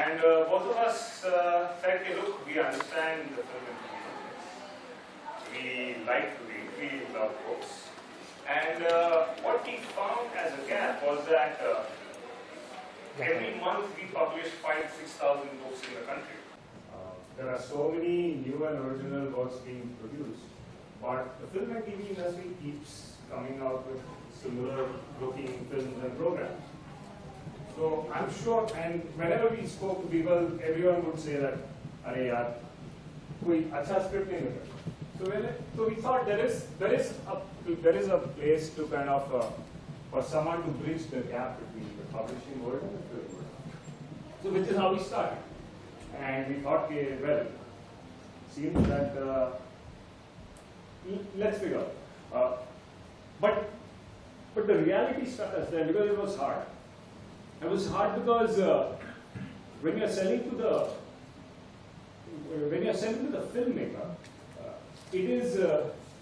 And both of us felt, hey, look, we understand the film and TV. We like to read, we love books. And what we found as a gap was that every month we publish 5,000–6,000 books in the country. There are so many new and original works being produced, but the film and TV industry keeps coming out with similar looking films and programs. So I'm sure, and whenever we spoke to people, everyone would say that, "Arey yaar, koi acha script nahi mila." So we thought there is a place to kind of for someone to bridge the gap between the publishing world and the film world. So which is how we started. And we thought, okay, well, seems that let's figure out. But the reality struck us there because it was hard. It was hard because when you're selling to the filmmaker, it is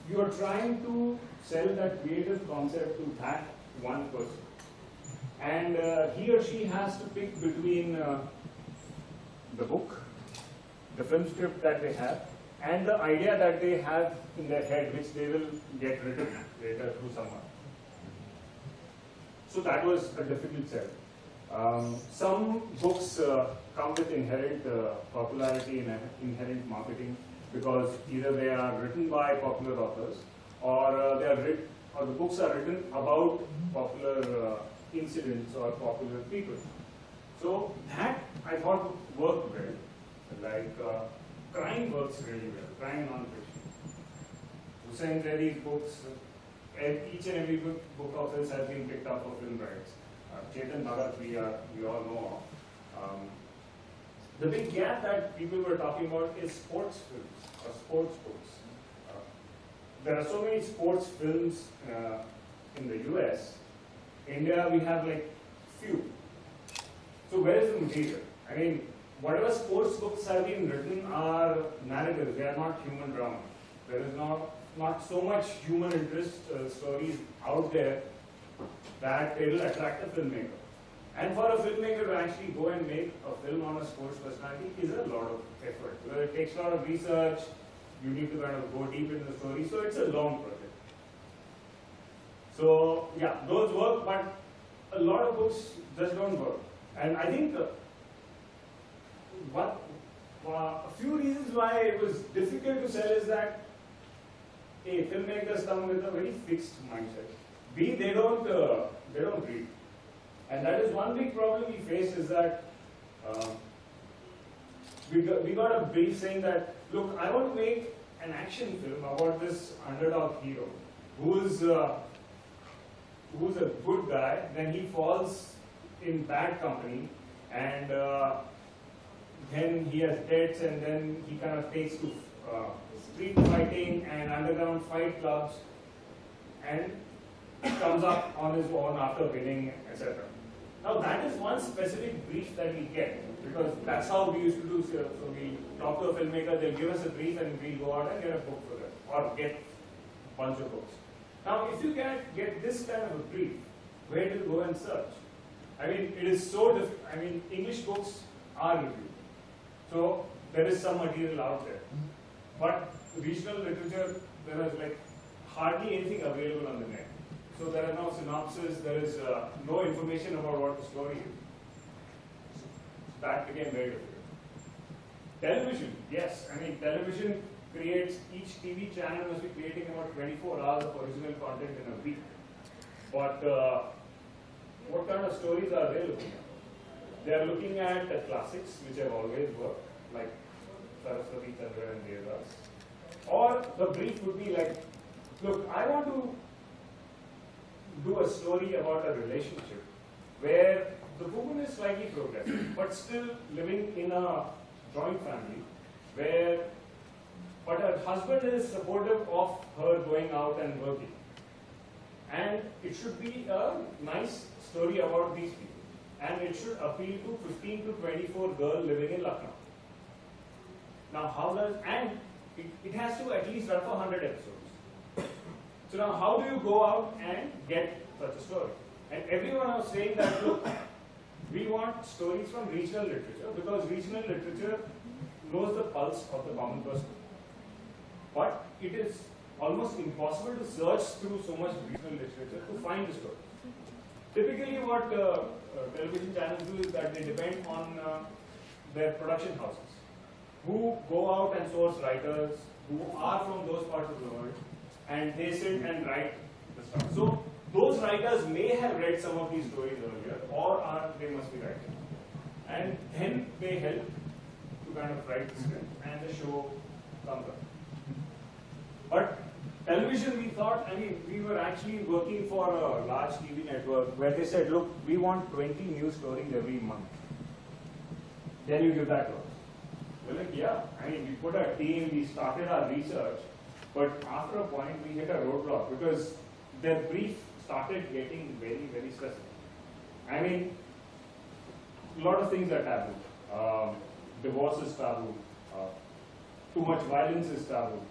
you are trying to sell that creative concept to that one person, and he or she has to pick between the book, the film script that they have, and the idea that they have in their head, which they will get written later through someone. So that was a difficult sell. Some books come with inherent popularity and inherent marketing because either they are written by popular authors or the books are written about popular incidents or popular people. So that I thought worked well. Like crime works really well, crime and non-fiction. Hussain Reddy's books, each and every book of his has been picked up for film rights. Chetan Bhagat, we all know of. The big gap that people were talking about is sports films or sports books. There are so many sports films in the US. India, we have like few. So where is the material? I mean, whatever sports books have been written are narratives. They are not human drama. There is not so much human interest stories out there that it will attract a filmmaker. And for a filmmaker to actually go and make a film on a sports personality is a lot of effort. Because it takes a lot of research, you need to kind of go deep in the story, so it's a long project. So yeah, those work, but a lot of books just don't work. And I think a few reasons why it was difficult to sell is that A, filmmakers come with a very fixed mindset. B, they don't read. And that is one big problem we face is that we got a brief saying that, look, I want to make an action film about this underdog hero who's a good guy, then he falls in bad company, and then he has debts, and then he kind of takes to street fighting and underground fight clubs, and comes up on his own after winning, etc. Now that is one specific brief that we get, because that's how we used to do. So we talk to a filmmaker, they'll give us a brief, and we'll go out and get a book for them, or get a bunch of books. Now, if you can't get this kind of a brief, where do you go and search? I mean, it is so difficult. I mean, English books are reviewed, so there is some material out there. But regional literature, there is like hardly anything available on the net. So there are no synopses, there is no information about what the story is. That became very difficult. Television, yes. I mean, television creates, each TV channel must be creating about 24 hours of original content in a week. But what kind of stories are available? They are looking at the classics, which have always worked, like Saraswati Chandra and Devadas. Or the brief would be like, look, I want to do a story about a relationship where the woman is slightly progressive, but still living in a joint family, but her husband is supportive of her going out and working. And it should be a nice story about these people. And it should appeal to 15 to 24 girl living in Lucknow. Now how does, and it has to at least run for 100 episodes. So now how do you go out and get such a story? And everyone was saying that, look, we want stories from regional literature because regional literature knows the pulse of the common person. But it is almost impossible to search through so much regional literature to find the story. Typically what television channels do is that they depend on their production houses, who go out and source writers who are from those parts of the world, and they sit and write the stuff. So those writers may have read some of these stories earlier, or they must be writing. And then they help to kind of write the script, and the show comes up. But television, we thought, we were actually working for a large TV network where they said, look, we want 20 new stories every month. Can you give that to us? We're like, yeah. We put a team, we started our research, but after a point, we hit a roadblock because their brief started getting very, very specific. A lot of things are taboo. Divorce is taboo. Too much violence is taboo.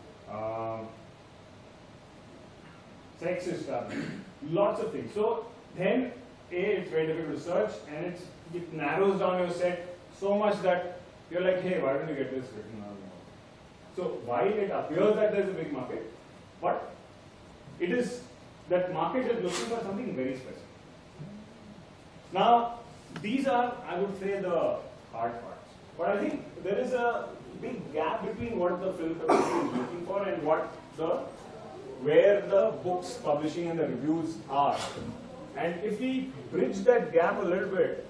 Sex is taboo. Lots of things. So then, it's very difficult to search, and it narrows down your set so much that you're like, hey, why don't you get this written now? So while it appears that there's a big market, but it is that market is looking for something very specific. Now, these are, I would say, the hard parts. But I think there is a big gap between what the film community is looking for and where the books publishing and the reviews are. And if we bridge that gap a little bit,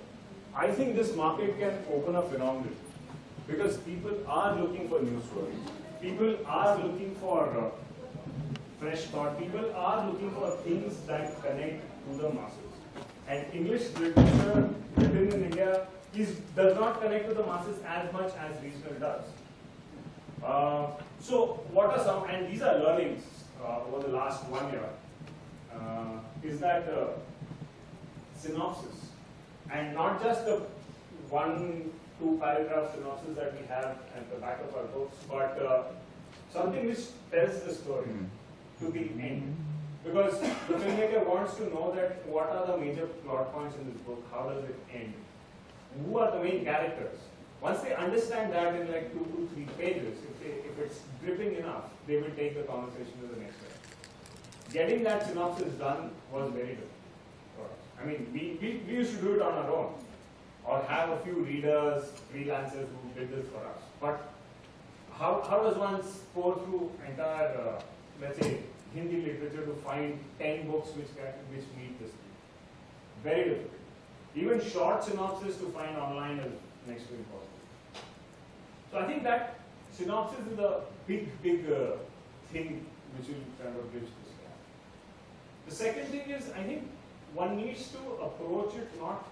I think this market can open up phenomenally. Because people are looking for new stories. People are looking for fresh thought. People are looking for things that connect to the masses. And English literature written in India does not connect to the masses as much as regional does. So what are some, and these are learnings over the last 1 year, is that synopsis, and not just the 1-2 paragraph synopsis that we have at the back of our books, but something which tells the story to the end. Because the filmmaker wants to know that what are the major plot points in this book, how does it end, who are the main characters. Once they understand that in like 2 to 3 pages, if it's gripping enough, they will take the conversation to the next step. Getting that synopsis done was very difficult for us. We used to do it on our own, or have a few readers, freelancers who did this for us. But how does one pour through entire, let's say, Hindi literature to find 10 books which meet this need? Very difficult. Even short synopsis to find online is next to impossible. So I think that synopsis is a big thing which will kind of bridge this gap. The second thing is, I think one needs to approach it not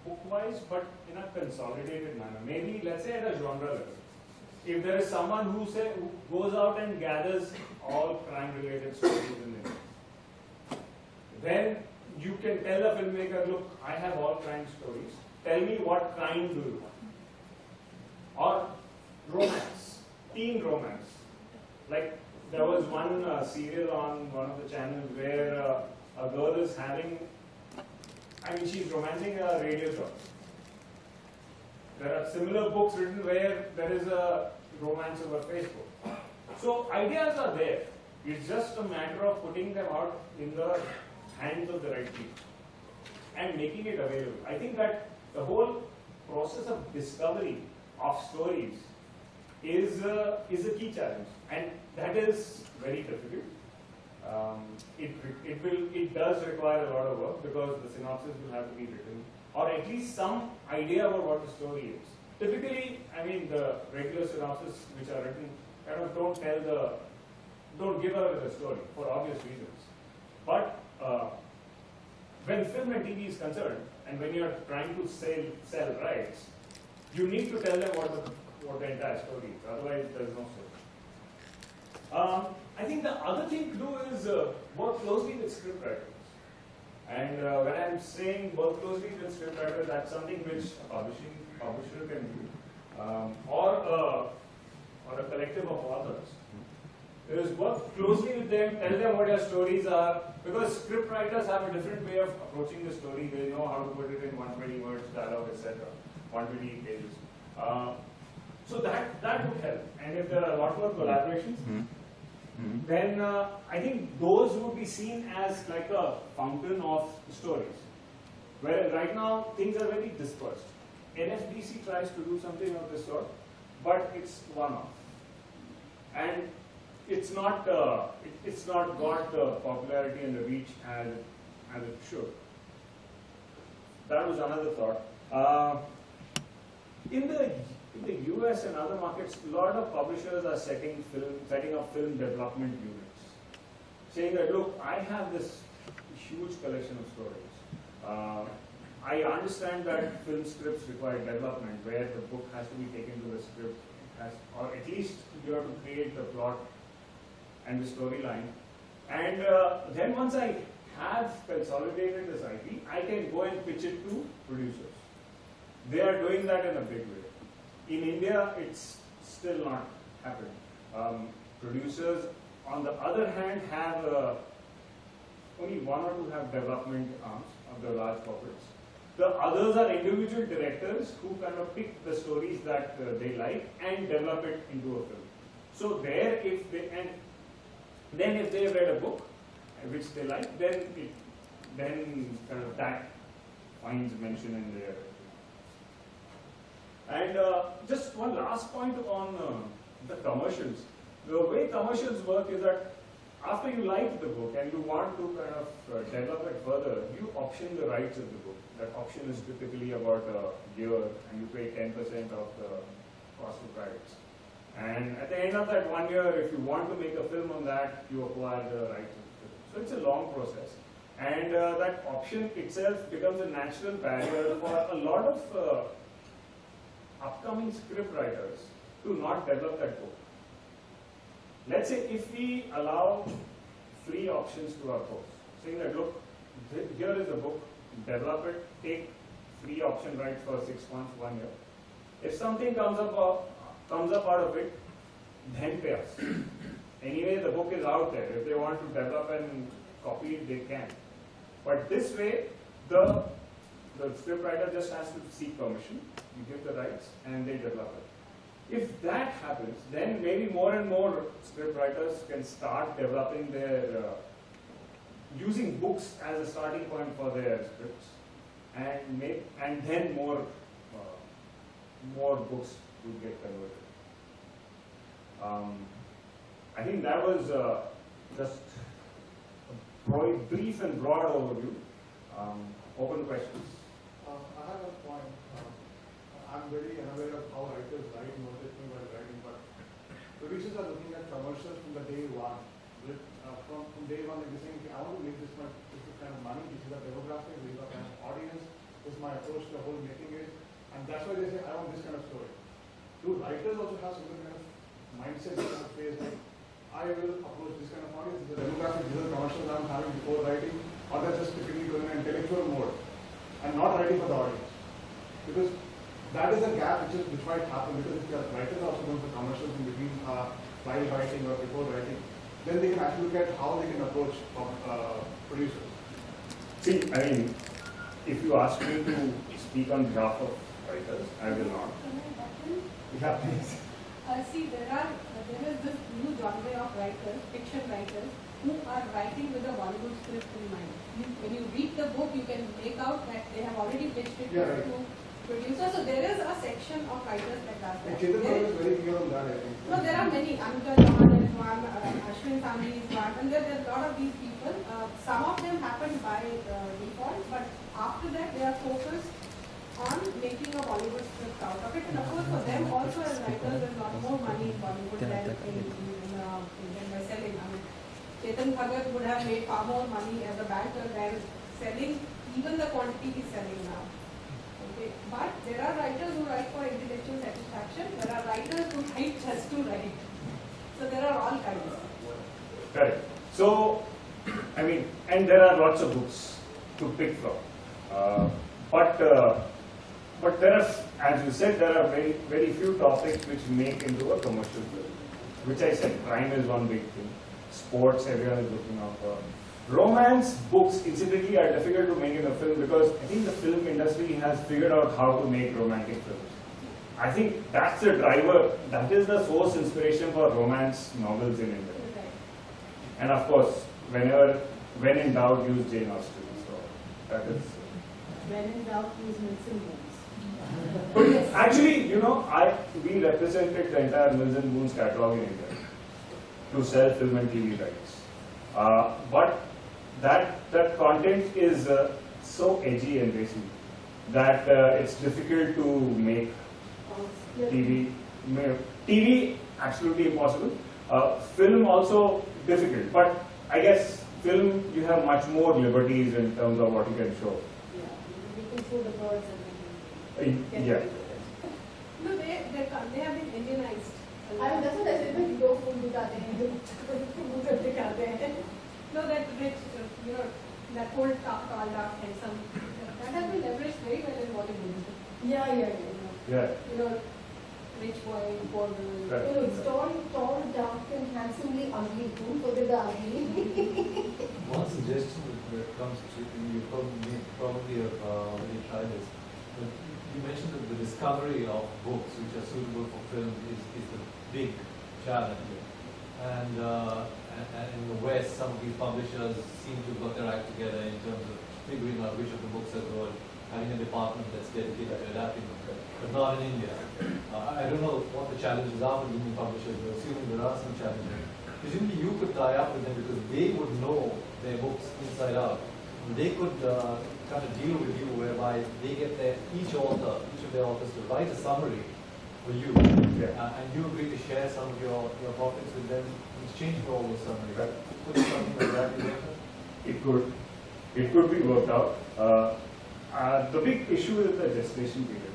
book-wise, but in a consolidated manner. Maybe, let's say, at a genre level. If there is someone who goes out and gathers all crime-related stories in India, then you can tell a filmmaker, look, I have all crime stories. Tell me what crime do you want? Or romance, teen romance. Like, there was one serial on one of the channels where a girl is having, she's romancing a radio jockey. There are similar books written where there is a romance over Facebook. So ideas are there. It's just a matter of putting them out in the hands of the right people and making it available. I think that the whole process of discovery of stories is a key challenge, and that is very difficult. It does require a lot of work because the synopsis will have to be written, or at least some idea about what the story is. Typically, the regular synopsis which are written kind of don't give away the story for obvious reasons. But when film and TV is concerned, and when you are trying to sell rights, you need to tell them what the entire story is. Otherwise, there is no story. I think the other thing to do is work closely with scriptwriters. And when I'm saying work closely with scriptwriters, that's something which a publisher can do, or a collective of authors. is work closely with them, tell them what your stories are, because script writers have a different way of approaching the story. They know how to put it in 120 words, dialogue, etc., 120 pages. So that would help. And if there are a lot more collaborations, then I think those would be seen as like a fountain of stories. Whereas right now, things are very dispersed. NFDC tries to do something of this sort, but it's one-off. And it's not got the popularity and the reach as it should. That was another thought. In the US and other markets, a lot of publishers are setting up film development units, saying that, look, I have this huge collection of stories. I understand that film scripts require development, where the book has to be taken to the script, or at least you have to create the plot and the storyline. And then once I have consolidated this IP, I can go and pitch it to producers. They are doing that in a big way. In India, it's still not happening. Producers, on the other hand, have only one or two have development arms of the large corporates. The others are individual directors who kind of pick the stories that they like and develop it into a film. So there, if they have read a book which they like, then kind of that finds mention in there. And just one last point on the commercials. The way commercials work is that after you like the book and you want to kind of develop it further, you option the rights of the book. That option is typically about a year, and you pay 10% of the cost of rights. And at the end of that 1 year, if you want to make a film on that, you acquire the rights of the film. So it's a long process. And that option itself becomes a natural barrier for a lot of upcoming script writers to not develop that book. Let's say if we allow free options to our books, saying that, look, here is the book, develop it, take free option rights for 6 months, 1 year. If something comes up out of it, then pay us. Anyway, the book is out there. If they want to develop and copy it, they can. But this way, the script writer just has to seek permission. You give the rights, and they develop it. If that happens, then maybe more and more script writers can start developing their, using books as a starting point for their scripts, and then more books will get converted. I think that was just a brief and broad overview. Open questions. I have a point. I'm very unaware of how writers write and what they think while writing, but producers are looking at commercials from the day one. From day one, they're saying, I want to make this kind of money, this is the demographic, this is the kind of audience, this is my approach to the whole making it, and that's why they say, I want this kind of story. Do writers also have some kind of mindset, kind of phase, like, I will approach this kind of audience, this is the demographic, this is the commercials I'm having before writing, or they're just typically going in an intellectual mode and not writing for the audience? Because that is a gap which might happen, because if the writers are also going for commercials in between while writing or before writing, then they can actually look at how they can approach producers. See, I mean, if you ask me to speak on behalf of writers, I will not. Yeah, please. See, there is this new genre of writers, fiction writers, who are writing with a Bollywood script in mind. When you read the book, you can make out that they have already pitched it to producers. So there is a section of writers that does that. Chetan is very clear on that, I think. No, there are many. Anuja Chauhan is one, Ashwin Sami is one, and there are a lot of these people. Some of them happen by default, but after that they are focused on making a Bollywood script out of it. And of course, for them also as writers, there's a lot more money in Bollywood than by selling. I mean, Chetan Bhagat would have made far more money as a banker than selling even the quantity he's selling now. Okay. But there are writers who write for intellectual satisfaction. There are writers who write just to write. So there are all kinds. Correct. So, I mean, and there are lots of books to pick from. But there are, as you said, there are very few topics which make into a commercial film. which I said, crime is one big thing. Sports, everyone is looking out for. Romance books, incidentally, are difficult to make in a film because I think the film industry has figured out how to make romantic films. I think that's the driver, that is the source inspiration for romance novels in India. And of course, when in doubt, use Jane Austen. So that is. When in doubt, use Milton But actually, we represented the entire Mills and Boons catalog in India to sell film and TV rights. But that content is so edgy and racy that it's difficult to make TV. TV absolutely impossible. Film also difficult, but I guess film you have much more liberties in terms of what you can show. Yeah, we can show the birds and we can Yeah. No, they have been Indianized. that's what I said, that dog food दिखाते हैं, food दिखाते हैं. No, that rich, that whole tall dark handsome, that has been leveraged very well in Bollywood. Yeah. Yeah. Rich boy, poor girl. Right. It's tall, dark, and handsomely ugly too. So did the ugly. One suggestion that comes to you probably have already tried this. But you mentioned that the discovery of books which are suitable for film is the big challenge. And in the West, some of these publishers seem to have got their act together in terms of figuring out which of the books are good, having a department that's dedicated to adapting them, but not in India. I don't know what the challenges are for Indian publishers, but assuming there are some challenges. Presumably you could tie up with them because they would know their books inside out. They could kind of deal with you whereby they get each of their authors to write a summary for you. Yeah. And you agree to share some of your profits with them in exchange for all those summaries. Could something like that be worked out? It could be worked out. The big issue is the gestation period.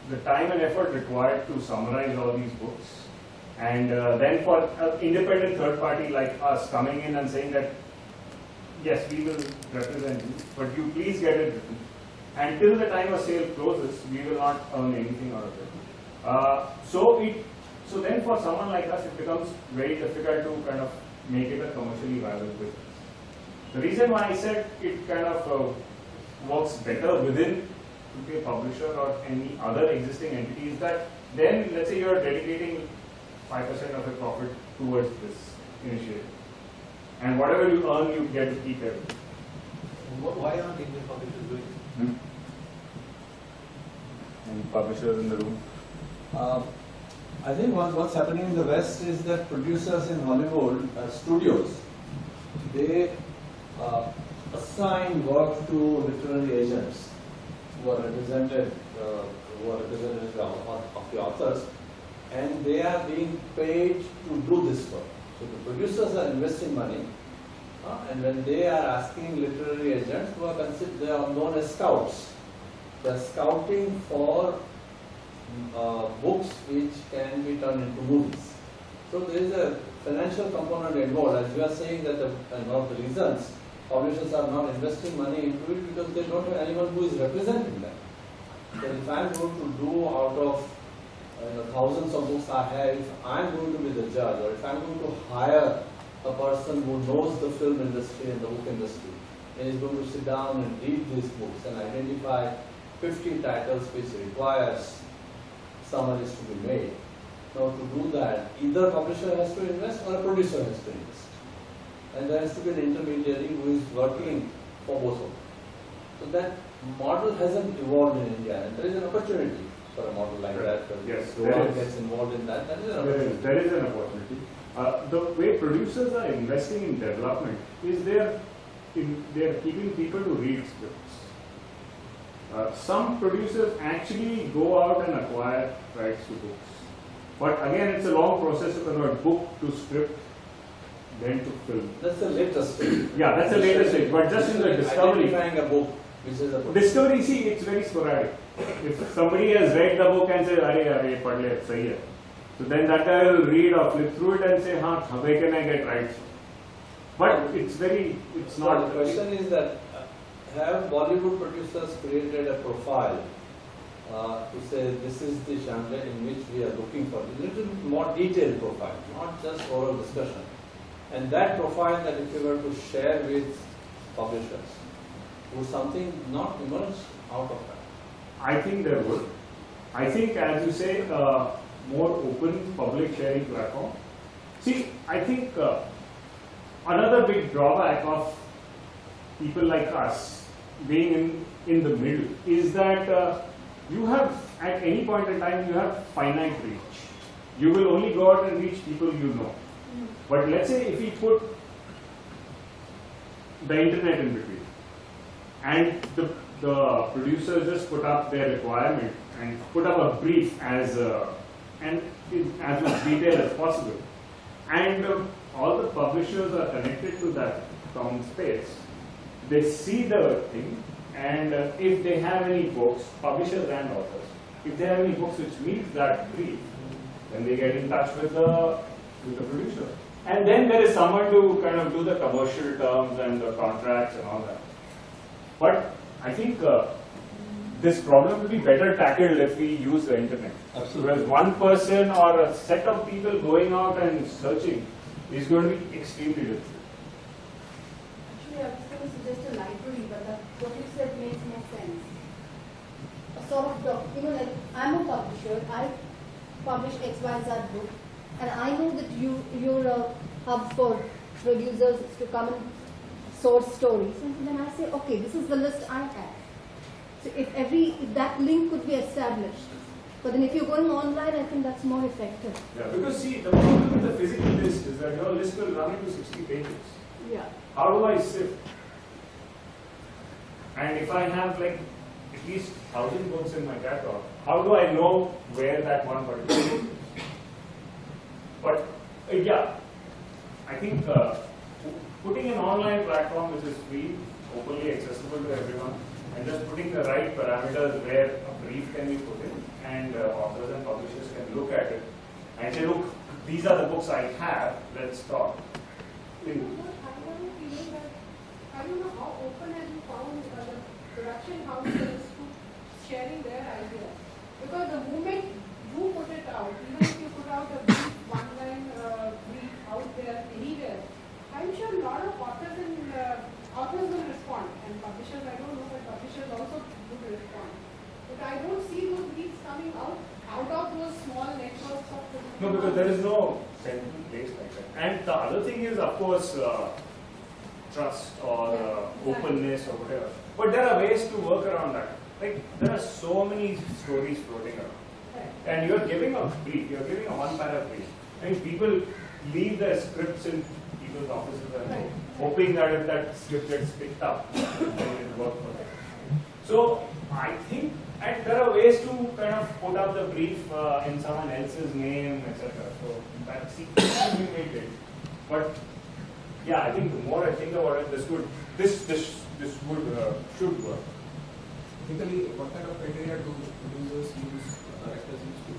The time and effort required to summarize all these books, and then for an independent third party like us coming in and saying that, yes, we will represent you, but you please get it written. Until the time a sale closes, we will not earn anything out of it. So then for someone like us, it becomes very difficult to kind of make it a commercially viable business. The reason why I said it kind of works better within a publisher or any other existing entity is that then, let's say you are dedicating 5% of your profit towards this initiative. And whatever you earn, you get to keep everything. Why aren't Indian publishers doing it? Any publishers in the room? I think what's happening in the West is that producers in Hollywood, studios, they assign work to literary agents who are representative of the authors, and they are being paid to do this work. So the producers are investing money, and when they are asking literary agents who are considered, they are known as scouts. They are scouting for books which can be turned into movies. So there is a financial component involved. As you are saying that one of the reasons publishers are not investing money into it because they don't have anyone who is representing them. So if I am going to do out of thousands of books I have, if I am going to be the judge, or if I am going to hire a person who knows the film industry and the book industry, and is going to sit down and read these books and identify 50 titles which requires summaries to be made. Now to do that, either publisher has to invest or a producer has to invest. And there has to be an intermediary who is working for both of them. So that model hasn't evolved in India, and there is an opportunity for a model like that. Yes, the there world is. gets involved in that. That is an opportunity. There is an opportunity. The way producers are investing in development is they are keeping people to read scripts. Some producers actually go out and acquire rights to books. But again, it's a long process to convert book to script, then to film. That's the latest stage. Yeah, that's the latest stage. But just in the discovery. Identifying a book which is a book. Discovery, see, it's very sporadic. If somebody has read the book and says, "Arey, padh le, sahi hai," so then that guy will read or flip through it and say, "Haan, where can I get rights?" But it's not. The question is that have Bollywood producers created a profile to say this is the genre in which we are looking for a little more detailed profile, not just oral discussion. And that profile that if you were to share with publishers, would something not emerge out of that? I think there would. I think, as you say, more open public sharing platform. See, I think another big drawback of people like us being in the middle is that you have, at any point in time, you have finite reach. You will only go out and reach people you know. But let's say if we put the internet in between, and the producers just put up their requirement and put up a brief as much detail as possible, and all the publishers are connected to that common space. They see the thing, and if they have any books, publishers and authors, if they have any books which meet that brief, then they get in touch with the producer. And then there is someone to kind of do the commercial terms and the contracts and all that. But I think this problem will be better tackled if we use the internet. Absolutely. Whereas one person or a set of people going out and searching is going to be extremely difficult. Actually, I was going to suggest a library, but what you said makes more sense. A sort of, like I'm a publisher, I publish XYZ book, and I know that you're a hub for producers to come and source stories, and then I say, okay, this is the list I have. So if that link could be established, but then if you're going online, I think that's more effective. Yeah, because see, the problem with the physical list is that your list will run into 60 pages. Yeah. How do I sift? And if I have like at least 1,000 books in my catalog, how do I know where that one particular book is? But yeah, I think putting an online platform which is free, openly accessible to everyone, and just putting the right parameters where a brief can be put in, and authors and publishers can look at it and say, look, these are the books I have, let's talk. I don't know how open have you found the production houses to sharing their ideas. Because the moment you put it out, even if you put out a brief, one-line brief out there anywhere, I'm sure a lot of authors will respond. And publishers, I don't know, but publishers also would respond. But I don't see those briefs coming out of those small networks of producers. No, because there is no central place like that. And the other thing is, of course, trust or openness or whatever. But there are ways to work around that. Like, there are so many stories floating around. Right. And you're giving a brief, you're giving a one-paragraph brief. I mean, people leave their scripts in people's offices and Right. hoping that if that script gets picked up, then it will work for them. So, I think, and there are ways to kind of put up the brief in someone else's name, etc. So, that seems to be made it. But, yeah, I think the more I think about it, this would, should work. Typically, what kind of criteria do users use, directors use to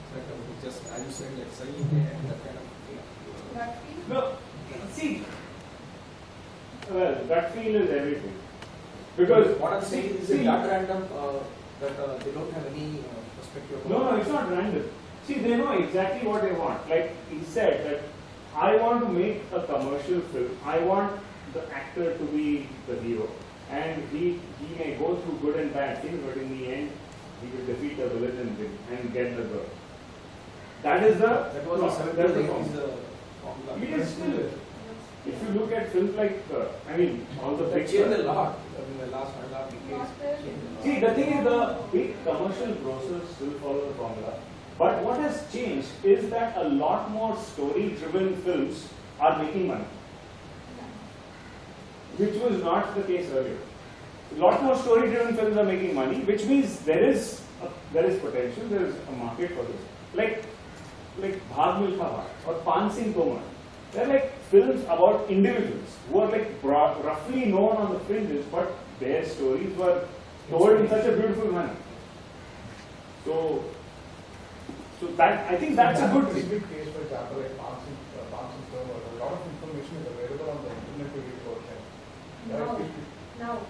select a book? Just as you said, like signing and that kind of thing. That feel? No, see, well, gut feel is everything. Because What I'm saying is see, it that random that they don't have any perspective. no, it's not random. See, they know exactly what they want. Like he said that I want to make a commercial film. I want the actor to be the hero. And he may go through good and bad things, but in the end, he will defeat the villain and get the girl. That is the That was a that's the 70s formula. formula. It is still. If you look at films like, I mean, all the That big changed a stars. lot. I mean, the last 1.5 decades changed a lot. See, the thing is, the big commercial grocers still follow the formula. But what has changed is that a lot more story-driven films are making money, which was not the case earlier. A lot more story-driven films are making money, which means there is potential, there is a market for this. Like Bhag Milkha Bhag or Pan Singh Tomar. They're like films about individuals who are like roughly known on the fringes, but their stories were told in such a beautiful manner. So that I think that's a good thing. Specific case, for example, like Pansing server, a lot of information is available on the internet to read about them. Now,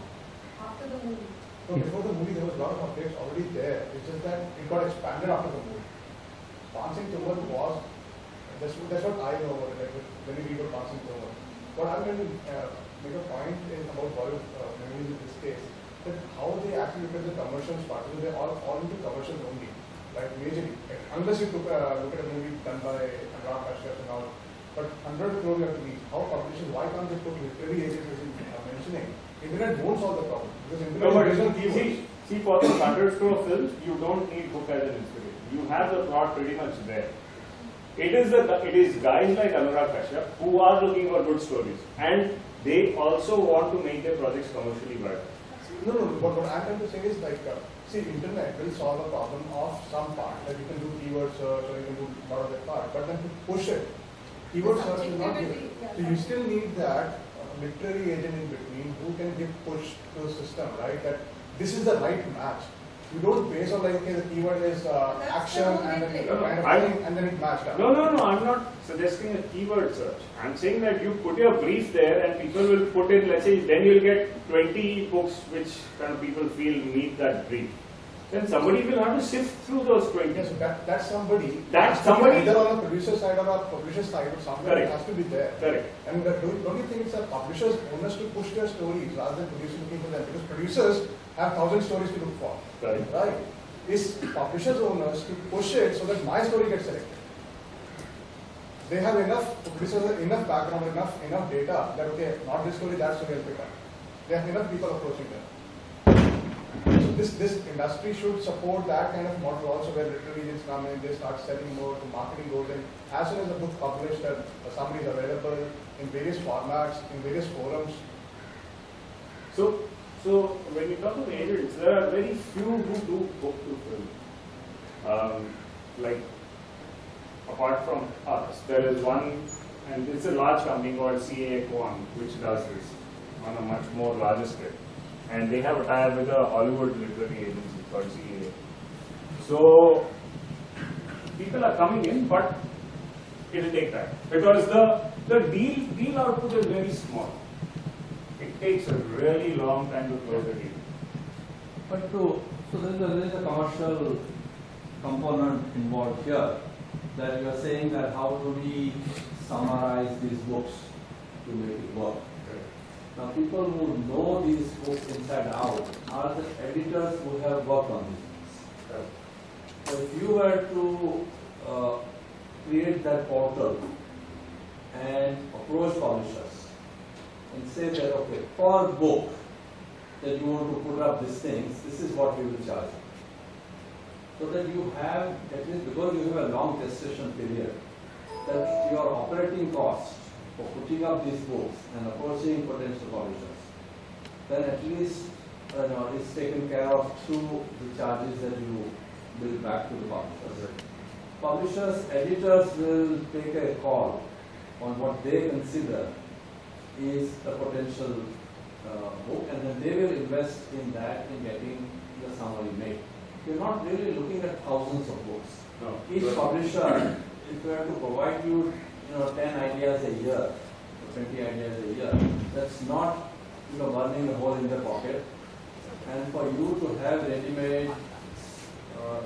after the movie. So before the movie, there was a lot of updates already there. It's just that it got expanded after the movie. Passing Towards was, that's what I know about it, like when we were passing Towards. What I'm going to make a point in about Bollywood movies in this case, that how they actually look at the commercials part, because they're all into commercials only, like majorly. Like, unless you look at a movie done by Anurag Kashyap and all, but 100 crore you have to reach. How publishers, why can't they put literary agents as you are mentioning? Internet won't solve the problem, because No, internet but is based on keywords. see, for the 100 crore films, you don't need book as an inspiration. You have the plot pretty much there. It is guys like Anurag Kashyap who are looking for good stories, and they also want to make their projects commercially viable. No, but what I'm trying to say is like, see, internet will solve a problem of some part. Like you can do keyword search or you can do a lot of that part, but then to push it, keyword search will not give it. So you still need that literary agent in between who can give push to the system, right? That this is the right match. You don't base on like, okay, the keyword is action and then the kind of only thing, and then it matched up. No, I'm not suggesting a keyword search. I'm saying that you put your brief there and people will put in, let's say, then you'll get 20 books which kind of people feel meet that brief. Then somebody will have to sift through those 20. Yes, that's somebody. That has to be somebody- either on a producer side or a publisher side, but somebody Correct. has to be there. Correct. And don't you think it's a publisher's onus to push their stories rather than producers looking for them? Because producers have 1,000 stories to look for, Correct. right? It's publishers' onus to push it so that my story gets selected. They have enough, producers have enough background, enough data that, okay, not this story, that story I'll pick up. They have enough people approaching them. So this industry should support that kind of model also, where literary agents come in, they start selling more, the marketing goes in. As soon as the book published, that the summary is available in various formats, in various forums. So when you talk of agents, there are very few who do book to film. Like apart from us, there is one, and it's a large company called CA Quant, which does this on a much more larger scale. And they have a tie-up with a Hollywood literary agency called CA. So people are coming in, but it will take time because the deal output is very small. It takes a really long time to close a deal. But so there is a commercial component involved here, that you are saying that how do we summarize these books to make it work. Now people who know these books inside out are the editors who have worked on these books. So if you were to create that portal and approach publishers and say that, okay, per book that you want to put up these things, this is what we will charge. So that you have, at least because you have a long gestation period, that your operating cost for putting up these books and approaching potential publishers, then at least it's taken care of through the charges that you bill back to the publishers. Publishers, editors will take a call on what they consider is a potential book, and then they will invest in that in getting the summary made. You're not really looking at thousands of books. No. Each publisher, if you have to provide you, 10 ideas a year, or 20 ideas a year, that's not, burning a hole in their pocket. And for you to have ready-made,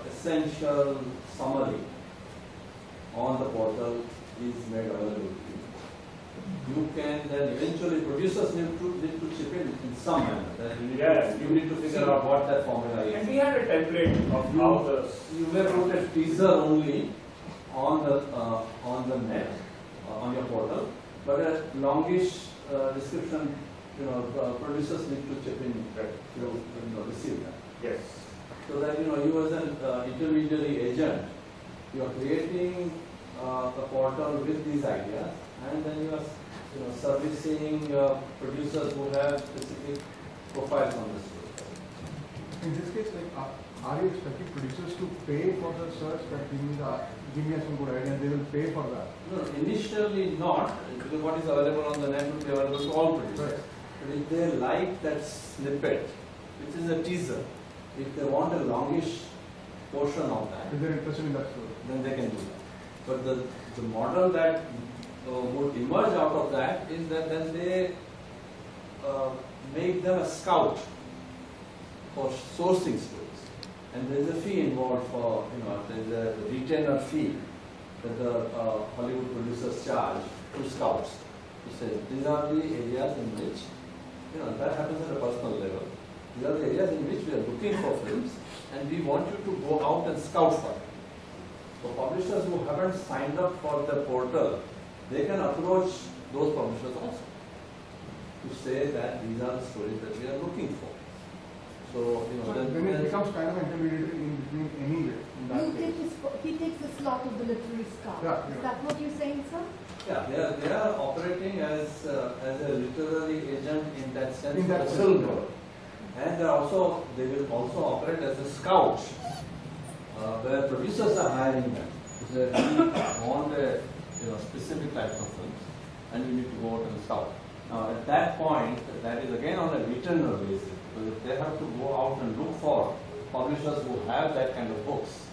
essential summary on the portal is made available to you. You can then eventually, producers need to chip in some manner. Then Yes. you need to figure out what that formula is. And we had a template of how the You may put a teaser only on the net, on your portal, but a longish description, producers need to chip in to receive that. yes. So that you as an intermediary agent, you are creating a portal with these ideas, and then you are servicing producers who have specific profiles on this. In this case, are you expecting producers to pay for the search that give me some good idea, and they will pay for that? No, initially not, because what is available on the net will be available to all producers. Right. But if they like that snippet, which is a teaser, if they want a longish portion of that, If they're interested in that story. then they can do that. But the model that would emerge out of that is that then they make them a scout for sourcing stories. And there is a fee involved for, there is a retainer fee that the Hollywood producers charge to scouts. To say, these are the areas in which, that happens at a personal level. These are the areas in which we are looking for films and we want you to go out and scout for it. So publishers who haven't signed up for the portal, they can approach those publishers also to say that these are the stories that we are looking for. So, Then it becomes kind of intermediary in between anyway. In that You case. take he takes the slot of the literary scout. Yeah, Is yeah. that what you're saying, sir? yeah, they are operating as a literary agent in that sense In that of the sense. film world. And they will also operate as a scout, where producers are hiring them. So we want a specific type of films, and you need to go out and scout. Now at that point, that is again on a retainer basis, because if they have to go out and look for publishers who have that kind of books,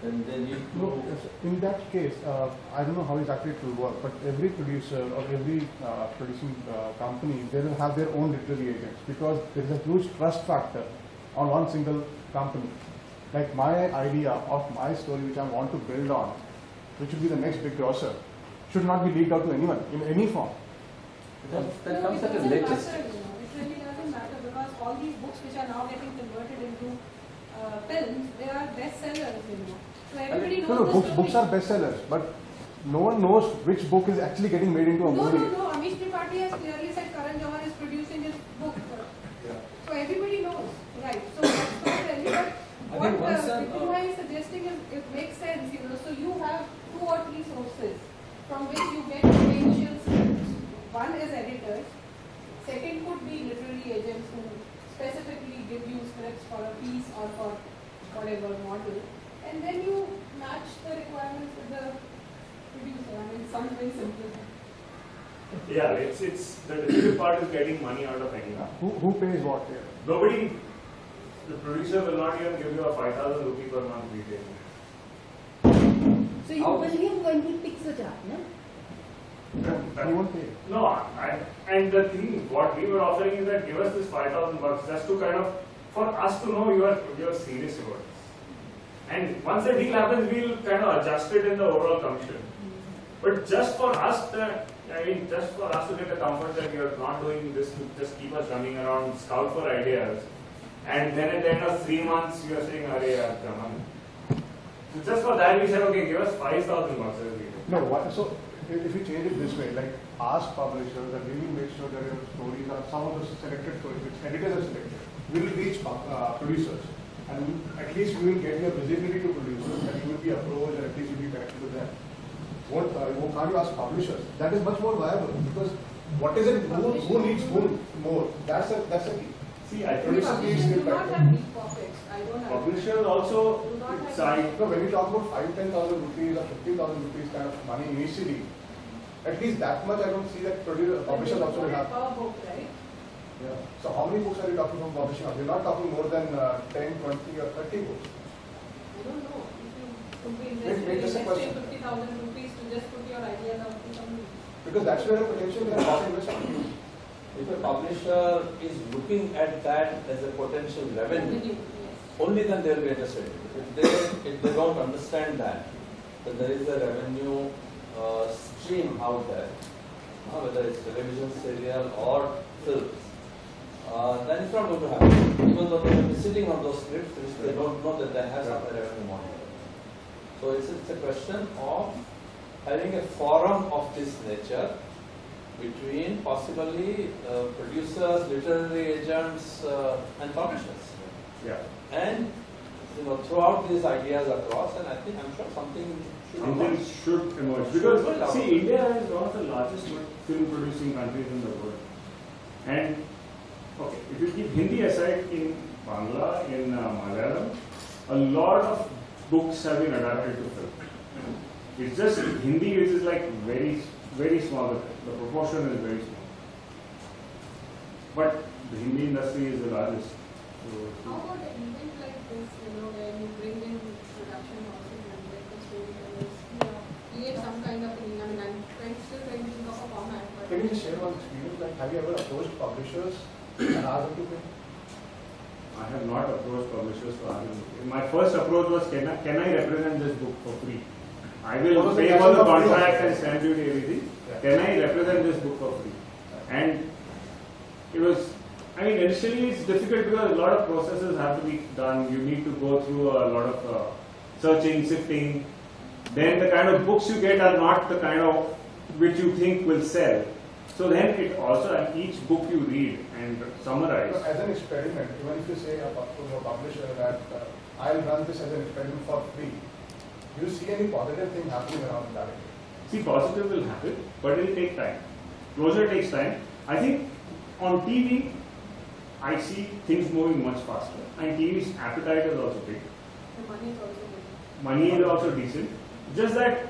then they need to. No, yes, in that case, I don't know how exactly it will work, but every producer or every producing company, they will have their own literary agents because there is a huge trust factor on one single company. Like my idea of my story which I want to build on, which will be the next big grosser, should not be leaked out to anyone in any form. That comes it at a doesn't later matter, stage. It really doesn't matter because all these books which are now getting converted into films, they are bestsellers. So everybody knows No, the books, story. books are bestsellers, but no one knows which book is actually getting made into a movie. No. Amish Tripathi has clearly said Karan Johar is producing his book. So everybody knows, right? So that's not really, but I think what once Vipulbhai is suggesting is, it makes sense, So you have 2 or 3 sources from which you get potential scripts. One is editors. Second could be literary agents who specifically give you scripts for a piece or for whatever model. And then you match the requirements with the producer. It sounds very simple. Yeah, it's the difficult part is getting money out of anyone. Who pays what here? Nobody, the producer will not even give you a 5,000 rupee per month retail. So you bill him when he picks it up, no? You won't pay. No, and the thing, what we were offering is that give us this 5,000 bucks just to kind of, for us to know you are serious about this. And once the deal happens, we'll kind of adjust it in the overall commission. But just for us, just for us to get the comfort that you're not doing this to just keep us running around, scout for ideas, and then at the end of 3 months, you're saying, "Arey yaar, come on." So just for that, we said, okay, give us 5,000 bucks as we do. No, so if you change it this way, like ask publishers and really make sure that your stories are some of the selected stories which editors have selected will reach producers, and at least we will get your visibility to producers, and you will be approached, and at least you will be connected with them. Can't you ask publishers? That is much more viable because what is it? Who needs whom more? That's a key. See, I Publishers think do not have deep pockets. I don't have. publishers also, Do not it's, have- No, when you talk about 5,000-10,000 rupees or 50,000 rupees kind of money initially, at least that much I don't see that publishers also will have. Per book, right? Yeah. So how many books are you talking from publishing? You're not talking more than 10, 20 or 30 books. I don't know. If you could be Wait, just a investing question. 50,000 rupees to just put your ideas out to somebody. Because that's where a potential is not investment. If a publisher is looking at that as a potential revenue, Yes. only then they will be interested. If they don't understand that there is a revenue stream out there, whether it's television, serial or films, then it's not going to happen. Even though they will be sitting on those scripts, which they don't know that they have some revenue model. So it's a question of having a forum of this nature between possibly producers, literary agents, and publishers. yeah, And throw out these ideas across, and I'm sure something should something emerge. should emerge. Should Because, emerge. see, India is one of the largest film producing countries in the world. And, okay, if you keep Hindi aside, in Bangla, in Malayalam, a lot of books have been adapted to film. It's just Hindi, which is like very, very small. The proportion is very small. But the Hindi industry is the largest. So, How about an event like this, where you bring in production houses and get the storytellers, create some kind of thing? I mean, I'm still trying to think of a format, but. Can you just share one experience? Like, have you ever approached publishers and asked them to pay? I have not approached publishers for argument. My first approach was, can I represent this book for free? I What will was the pay for the question of free contract also? and stamp duty, everything. Yeah. Can I represent this book for free? And it was, I mean, initially it's difficult because a lot of processes have to be done. You need to go through a lot of searching, sifting. Then the kind of books you get are not the kind of which you think will sell. So then it also, and each book you read and summarize. So as an experiment, even if you say to a publisher that I'll run this as an experiment for free, do you see any positive thing happening around that? See, positive will happen, but it will take time. Closure takes time. I think on TV, I see things moving much faster. And TV's appetite is also big. The money is also good. Money is also decent. Just that